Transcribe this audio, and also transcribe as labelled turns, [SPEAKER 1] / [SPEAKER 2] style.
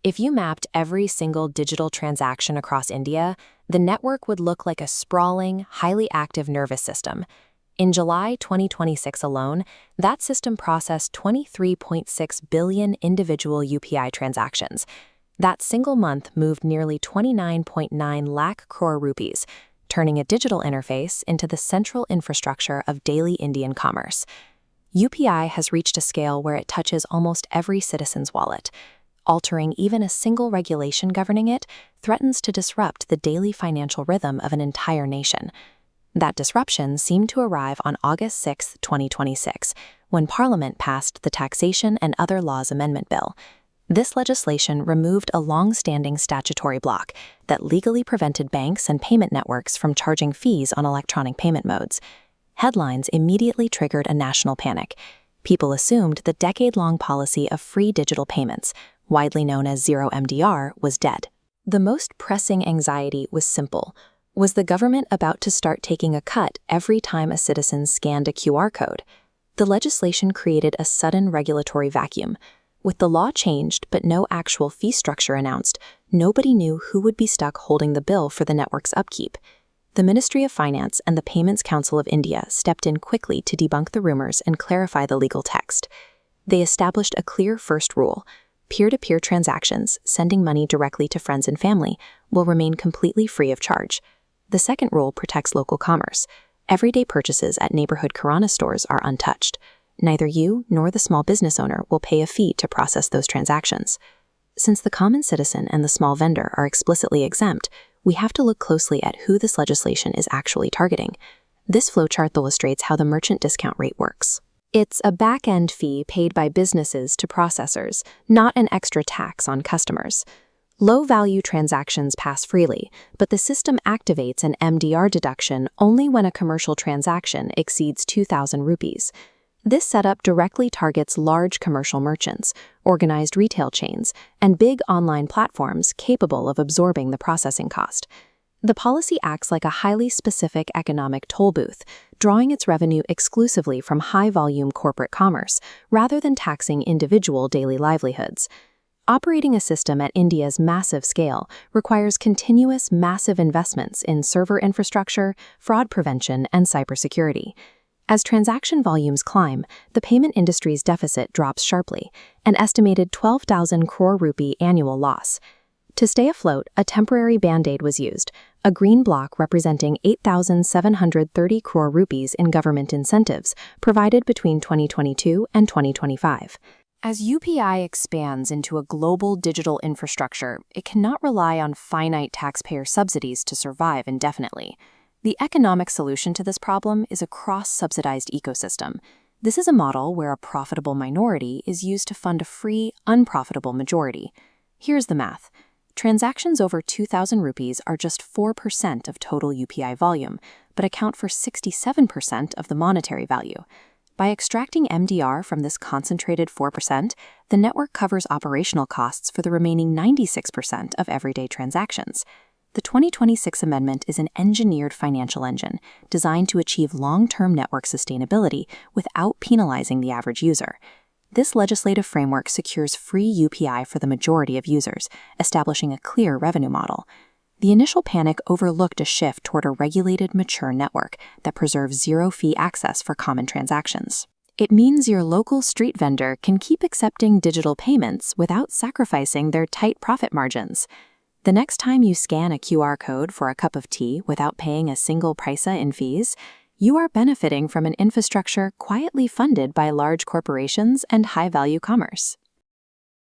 [SPEAKER 1] If you mapped every single digital transaction across India, the network would look like a sprawling, highly active nervous system. In July 2026 alone, that system processed 23.6 billion individual UPI transactions. That single month moved nearly 29.9 lakh crore rupees, turning a digital interface into the central infrastructure of daily Indian commerce. UPI has reached a scale where it touches almost every citizen's wallet. Altering even a single regulation governing it threatens to disrupt the daily financial rhythm of an entire nation. That disruption seemed to arrive on August 6, 2026, when Parliament passed the Taxation and Other Laws Amendment Bill. This legislation removed a long-standing statutory block that legally prevented banks and payment networks from charging fees on electronic payment modes. Headlines immediately triggered a national panic. People assumed the decade-long policy of free digital payments, widely known as zero MDR, was dead. The most pressing anxiety was simple. Was the government about to start taking a cut every time a citizen scanned a QR code? The legislation created a sudden regulatory vacuum. With the law changed but no actual fee structure announced, nobody knew who would be stuck holding the bill for the network's upkeep. The Ministry of Finance and the Payments Council of India stepped in quickly to debunk the rumors and clarify the legal text. They established a clear first rule. Peer-to-peer transactions, sending money directly to friends and family, will remain completely free of charge. The second rule protects local commerce. Everyday purchases at neighborhood kirana stores are untouched. Neither you nor the small business owner will pay a fee to process those transactions. Since the common citizen and the small vendor are explicitly exempt, we have to look closely at who this legislation is actually targeting. This flowchart illustrates how the merchant discount rate works. It's a back-end fee paid by businesses to processors, not an extra tax on customers. Low-value transactions pass freely, but the system activates an MDR deduction only when a commercial transaction exceeds 2,000 rupees. This setup directly targets large commercial merchants, organized retail chains, and big online platforms capable of absorbing the processing cost. The policy acts like a highly specific economic toll booth, drawing its revenue exclusively from high-volume corporate commerce, rather than taxing individual daily livelihoods. Operating a system at India's massive scale requires continuous massive investments in server infrastructure, fraud prevention, and cybersecurity. As transaction volumes climb, the payment industry's deficit drops sharply, an estimated 12,000 crore rupee annual loss. To stay afloat, a temporary band-aid was used, a green block representing 8,730 crore rupees in government incentives provided between 2022 and 2025. As UPI expands into a global digital infrastructure, it cannot rely on finite taxpayer subsidies to survive indefinitely. The economic solution to this problem is a cross-subsidized ecosystem. This is a model where a profitable minority is used to fund a free, unprofitable majority. Here's the math. Transactions over 2,000 rupees are just 4% of total UPI volume, but account for 67% of the monetary value. By extracting MDR from this concentrated 4%, the network covers operational costs for the remaining 96% of everyday transactions. The 2026 amendment is an engineered financial engine designed to achieve long-term network sustainability without penalizing the average user. This legislative framework secures free UPI for the majority of users, establishing a clear revenue model. The initial panic overlooked a shift toward a regulated, mature network that preserves zero-fee access for common transactions. It means your local street vendor can keep accepting digital payments without sacrificing their tight profit margins. The next time you scan a QR code for a cup of tea without paying a single paisa in fees, you are benefiting from an infrastructure quietly funded by large corporations and high-value commerce.